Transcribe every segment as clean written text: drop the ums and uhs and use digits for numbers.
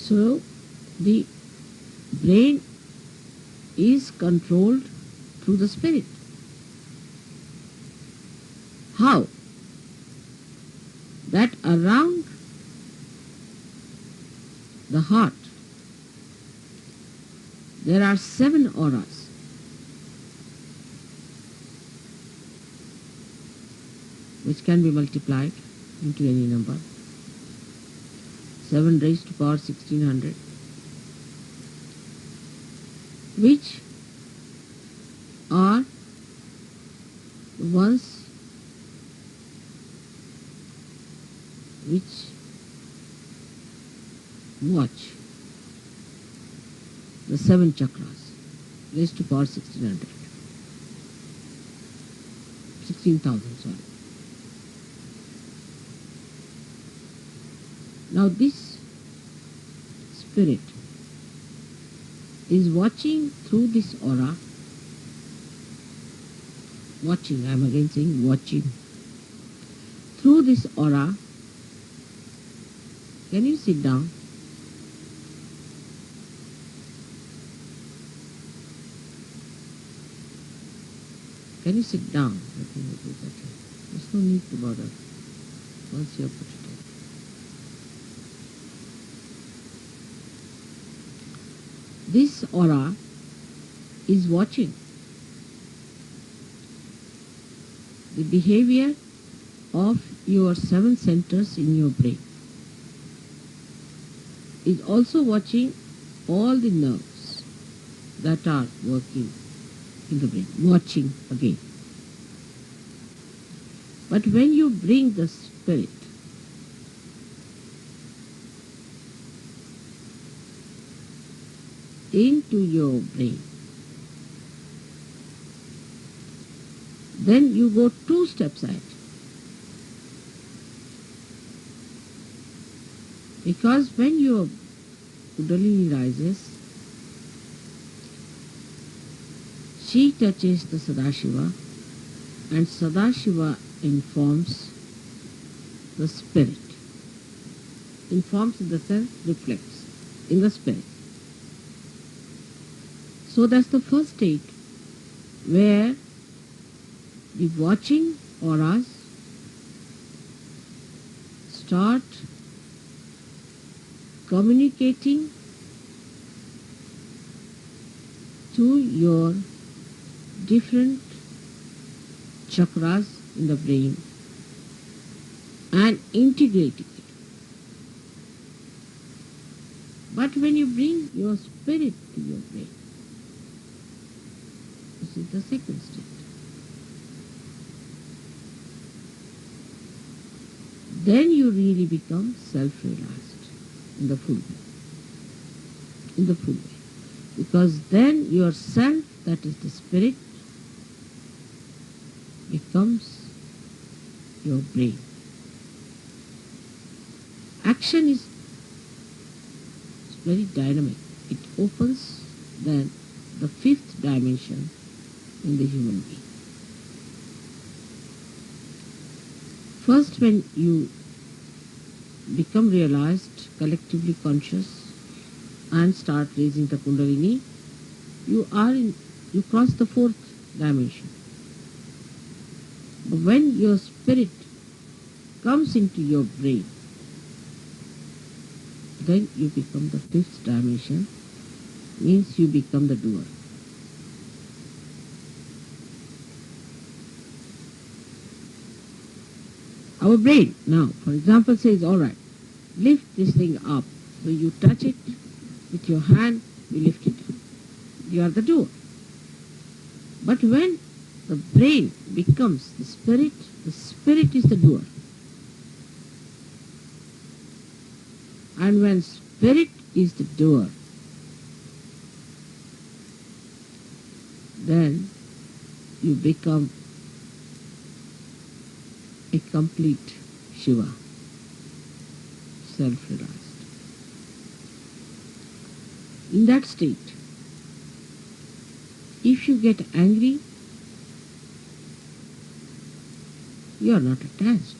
So the brain is controlled through the spirit. How? That around the heart there are 7 auras. Which can be multiplied into any number. 7 raised to power 1600, which are the ones which watch the 7 chakras raised to power 1600. 16,000, sorry. Now this spirit is watching through this aura. Watching, I am again saying watching. Through this aura, can you sit down? Can you sit down? Let me do that. There's no need to bother once you have put it in. This aura is watching the behavior of your 7 centers in your brain. Is also watching all the nerves that are working in the brain, watching again. But when you bring the spirit into your brain, then you go 2 steps ahead. Because when your Kundalini rises, she touches the Sadashiva, and Sadashiva informs the spirit. Informs in the sense reflects in the spirit. So that's the first state where the watching auras start communicating to your different chakras in the brain and integrating it. But when you bring your spirit to your brain, this is the second state. Then you really become self-realized in the full way. In the full way. Because then yourself, that is the spirit, becomes your brain. Action is very dynamic. It opens then the 5th dimension in the human being. First, when you become realized, collectively conscious, and start raising the Kundalini, you cross the 4th dimension. But when your spirit comes into your brain, then you become the 5th dimension, means you become the doer. Our brain now, for example, says, all right, lift this thing up. So you touch it with your hand, you lift it up. You are the doer. But when the brain becomes the spirit is the doer. And when spirit is the doer, then you become a complete Shiva, self-realized. In that state, if you get angry, you are not attached.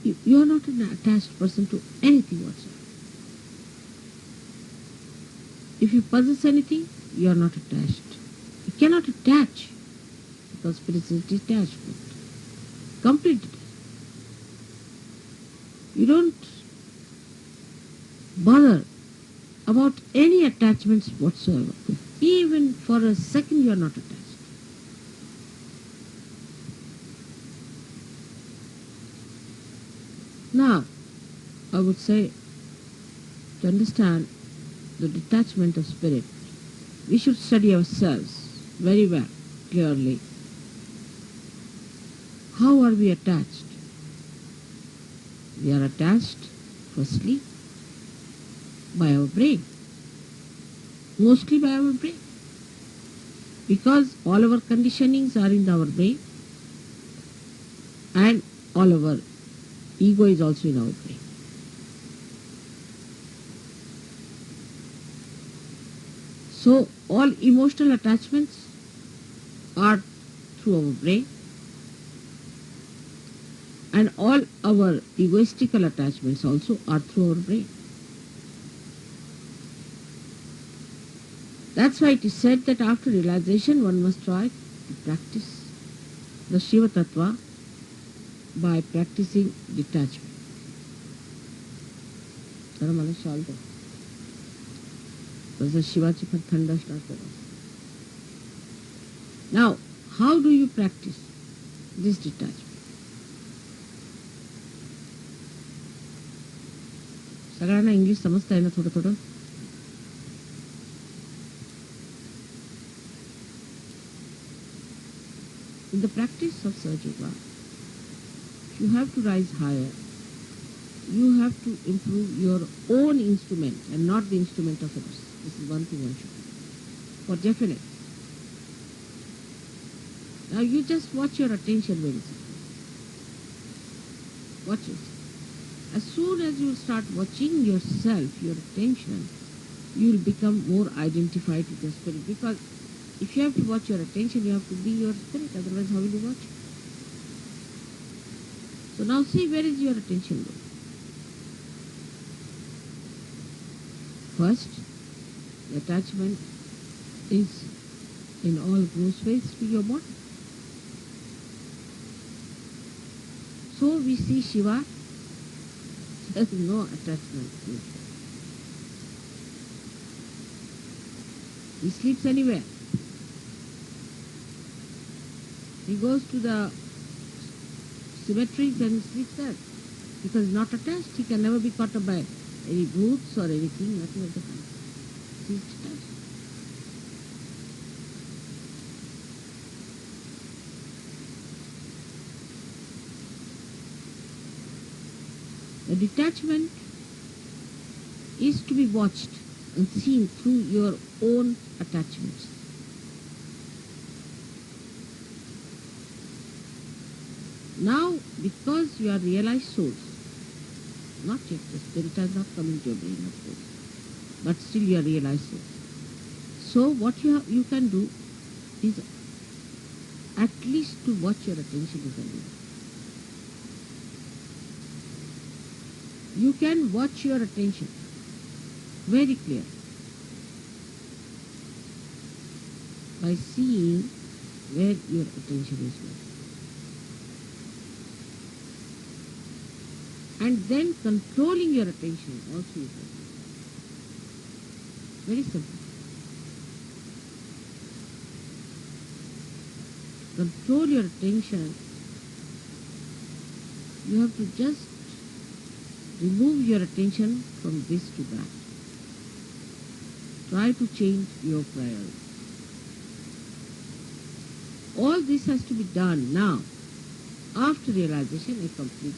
You You are not an attached person to anything whatsoever. If you possess anything, you are not attached. You cannot attach because spirit is detachment. Complete detachment. You don't bother about any attachments whatsoever. Even for a second you are not attached. Now, I would say, to understand the detachment of spirit, we should study ourselves very well, clearly. How are we attached? We are attached, firstly, by our brain. Mostly by our brain. Because all our conditionings are in our brain and all our ego is also in our brain. So all emotional attachments are through our brain and all our egoistical attachments also are through our brain. That's why it is said that after realization one must try to practice the Shiva Tattva by practicing detachment. Now, how do you practice this detachment? सगळ्यांना English समजता है ना थोडं थोडं? In the practice of Sahaja Yoga, you have to rise higher. You have to improve your own instrument and not the instrument of others. This is one thing one should do. For definite. Now you just watch your attention very simply. Watch it. As soon as you start watching yourself, your attention, you will become more identified with your spirit. Because if you have to watch your attention, you have to be your spirit. Otherwise, how will you watch? So now see, where is your attention going? First, the attachment is in all gross ways to your body. So we see Shiva, there is no attachment to him. He sleeps anywhere. He goes to the cemeteries and sleeps there. Because he's not attached, he can never be caught up by any boots or anything, nothing of the kind. He's detached. The detachment is to be watched and seen through your own attachments. Now, because you are realized souls, not yet, the spirit has not come into your brain, of course, but still you are realized souls. So what you can do is at least to watch your attention is enough. You can watch your attention very clear by seeing where your attention is going. And then controlling your attention also you can do. Very simple. Control your attention. You have to just remove your attention from this to that. Try to change your priority. All this has to be done now, after realization, a complete